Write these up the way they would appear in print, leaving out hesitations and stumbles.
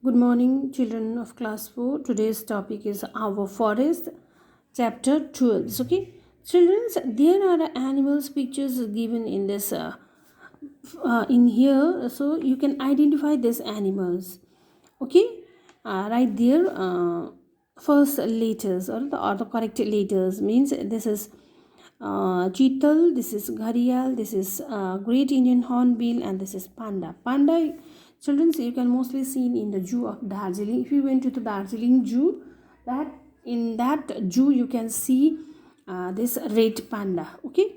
Good morning, children of class 4. Today's topic is our forest, chapter 12. Okay, children, there are animals pictures given in this in here, so you can identify these animals. Okay, right there, first letters or the correct letters means this is cheetal, this is gharial, this is great Indian hornbill, and this is panda. Panda, children, you can mostly seen in the zoo of Darjeeling. If you went to the Darjeeling zoo, that in that zoo you can see this red panda. Okay,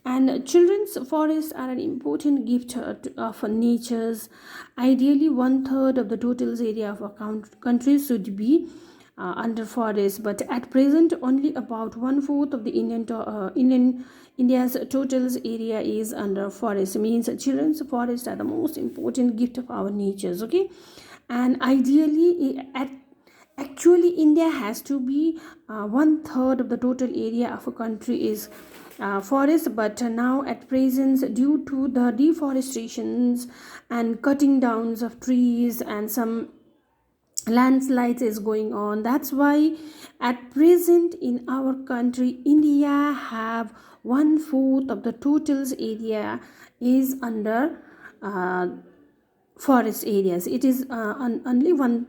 and children's forests are an important gift of nature's. Ideally, one third of the total area of a country should be under forest, but at present, only about one fourth of the India's total area is under forest. Means children's forests are the most important gift of our natures. Okay, and ideally, actually India has to be one third of the total area of a country is forest, but now at present, due to the deforestations and cutting downs of trees and some landslides is going on, that's why at present in our country India have one fourth of the total area is under forest areas. It is only one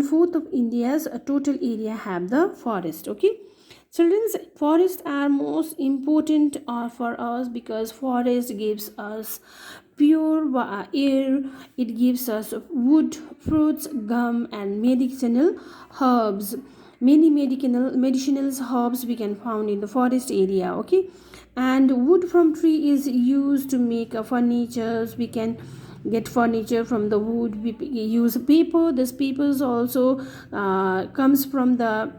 fourth of India's total area have the forest. Okay, children's forests are most important for us because forest gives us pure air. It gives us wood, fruits, gum, and medicinal herbs. Many medicinal herbs we can found in the forest area. Okay, and wood from tree is used to make furnitures. We can get furniture from the wood. We use paper. This papers also comes from the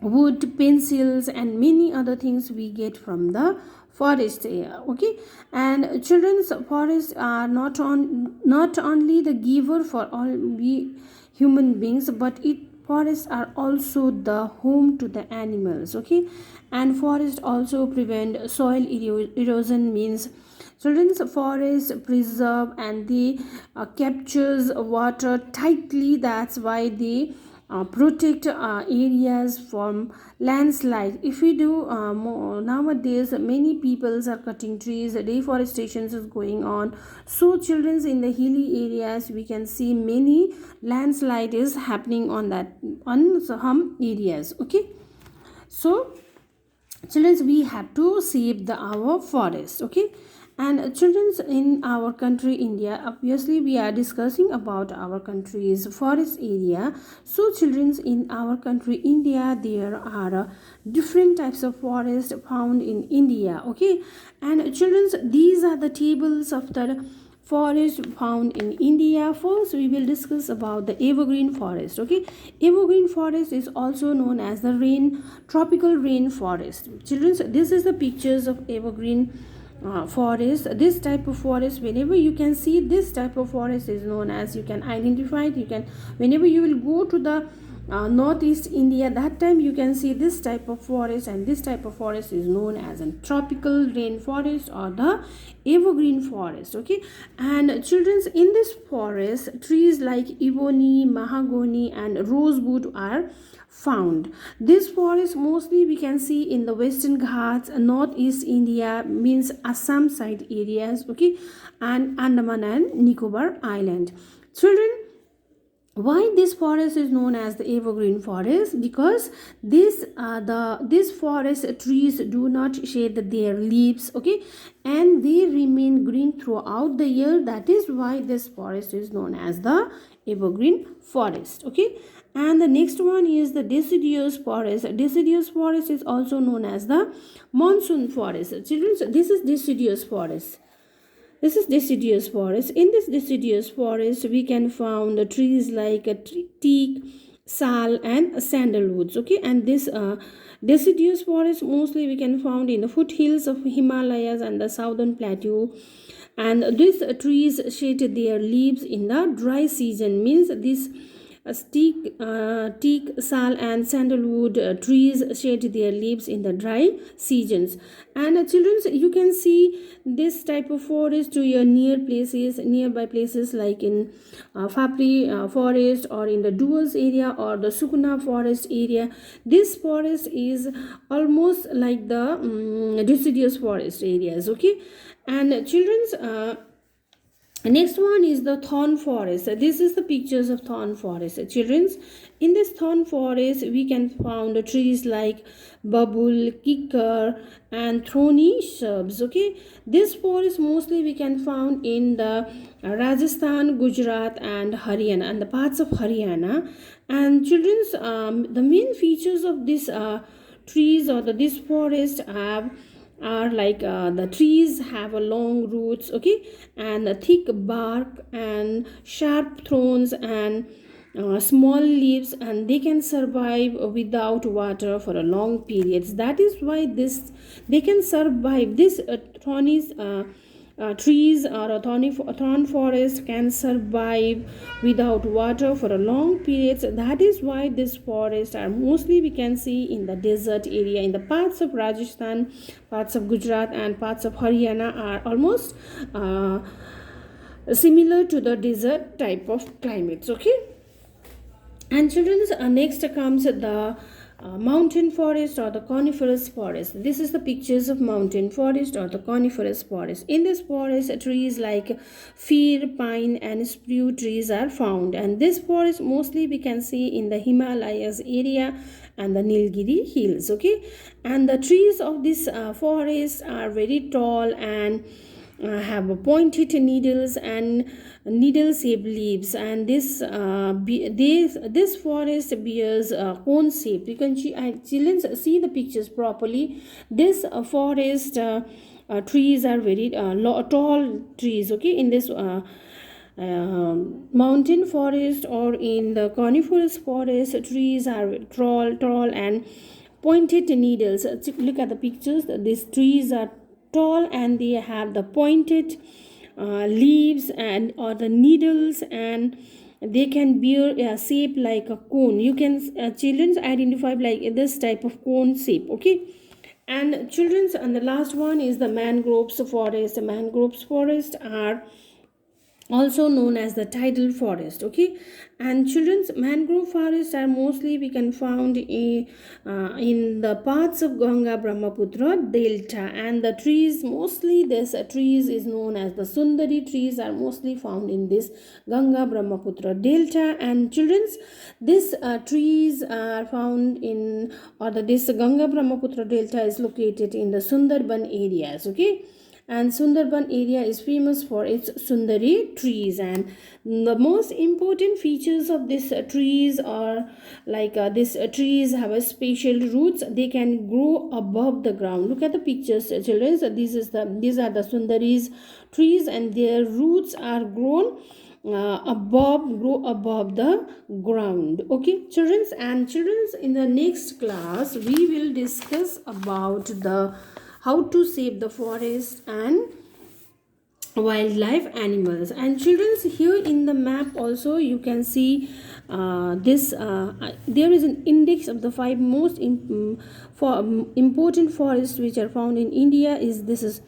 wood, pencils, and many other things we get from the forest area. Okay, and children's forests are not only the giver for all we human beings, but forests are also the home to the animals. Okay, and forests also prevent soil erosion. Means children's forests preserve and they captures water tightly. That's why they protect areas from landslide. If we do more nowadays, many peoples are cutting trees, deforestation is going on. So children's in the hilly areas we can see many landslide is happening on some areas. Okay, so children, we have to save our forest. Okay, and children's in our country India, obviously we are discussing about our country's forest area. So children's in our country India, there are different types of forest found in India. Okay, and children's, these are the tables of the forest found in India. First we will discuss about the evergreen forest. Okay, evergreen forest is also known as the tropical rain forest. Children, this is the pictures of evergreen forest. This type of forest, whenever you can see this type of forest is known as, you can identify it. You can, whenever you will go to the northeast India, that time you can see this type of forest, and this type of forest is known as a tropical rainforest or the evergreen forest. Okay, and children's, in this forest trees like ebony, mahogany, and rosewood are found. This forest mostly we can see in the Western Ghats, northeast India, means Assam side areas. Okay, and Andaman and Nicobar Island. Children, why this forest is known as the evergreen forest? Because this forest trees do not shed their leaves. Okay, and they remain green throughout the year. That is why this forest is known as the evergreen forest. Okay, and the next one is the deciduous forest. Deciduous forest is also known as the monsoon forest. Children, this is deciduous forest. This is deciduous forest. In this deciduous forest, we can find trees like teak, sal, and sandalwoods. Okay, and this deciduous forest mostly we can find in the foothills of Himalayas and the southern plateau. And these trees shed their leaves in the dry season. Means this teak, sal, and sandalwood trees shed their leaves in the dry seasons. And children, you can see this type of forest to your nearby places like in Fapri forest, or in the Duals area, or the Sukuna forest area. This forest is almost like the deciduous forest areas. Okay, and children's next one is the thorn forest. This is the pictures of thorn forest. Children's, in this thorn forest we can find trees like babul, kikkar, and thorny shrubs. Okay, this forest mostly we can find in the Rajasthan, Gujarat, and Haryana, and the parts of Haryana. And children's, the main features of this trees, or this forest have are like the trees have a long roots, okay, and a thick bark and sharp thorns and small leaves, and they can survive without water for a long periods. That is why this they can survive. This thorny trees or a thorn forest can survive without water for a long periods. That is why this forests are mostly we can see in the desert area. In the parts of Rajasthan, parts of Gujarat, and parts of Haryana are almost similar to the desert type of climates. Okay, and children's, next comes the mountain forest or the coniferous forest. This is the pictures of mountain forest or the coniferous forest. In this forest, trees like fir, pine, and spruce trees are found, and this forest mostly we can see in the Himalayas area and the Nilgiri hills. Okay, and the trees of this forest are very tall and have pointed needles and needle-shaped leaves, and this forest bears cone shape. You can children see the pictures properly. This forest trees are very tall trees. Okay, in this mountain forest or in the coniferous forest, trees are tall and pointed needles. Look at the pictures. These trees are tall and they have the pointed leaves and or the needles, and they can bear a shape like a cone. You can children identify like this type of cone shape. Okay, and children's, and the last one is the mangroves forest. The mangroves forest are also known as the tidal forest. Okay, and children's, mangrove forests are mostly we can found in the parts of Ganga Brahmaputra delta, and the trees mostly this trees is known as the Sundari trees are mostly found in this Ganga Brahmaputra delta. And children's, this trees are found in this Ganga Brahmaputra delta is located in the Sundarban areas. Okay, and Sundarban area is famous for its Sundari trees, and the most important features of these trees are like these trees have a special roots. They can grow above the ground. Look at the pictures, children. So these are the Sundaris trees, and their roots are grow above the ground. Okay, children's, and children's, in the next class we will discuss about the how to save the forest and wildlife animals. And children's, here in the map also you can see there is an index of the 5 most important forests which are found in India. This is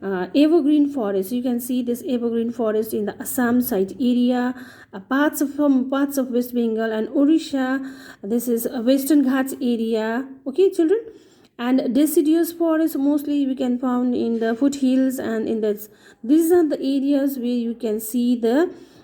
evergreen forest. You can see this evergreen forest in the Assam side area, parts of West Bengal and Odisha. This is Western Ghats area. Okay, children, and deciduous forest mostly we can found in the foothills, and in the these are the areas where you can see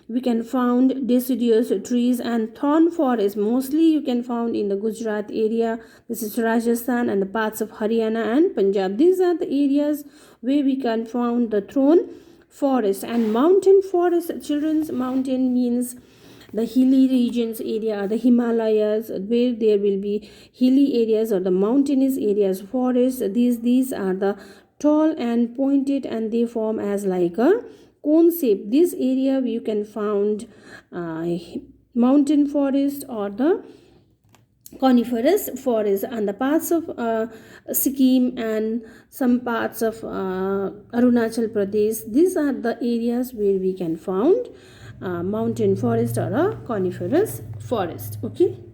we can found deciduous trees. And thorn forest mostly you can found in the Gujarat area. This is Rajasthan and the parts of Haryana and Punjab. These are the areas where we can found the thorn forest. And mountain forest, children's, mountain means the hilly regions area, the Himalayas, where there will be hilly areas or the mountainous areas. Forests, these are the tall and pointed, and they form as like a cone shape. This area you can found mountain forest or the coniferous forest. And the parts of Sikkim and some parts of Arunachal Pradesh, these are the areas where we can found mountain forest or a coniferous forest. Okay.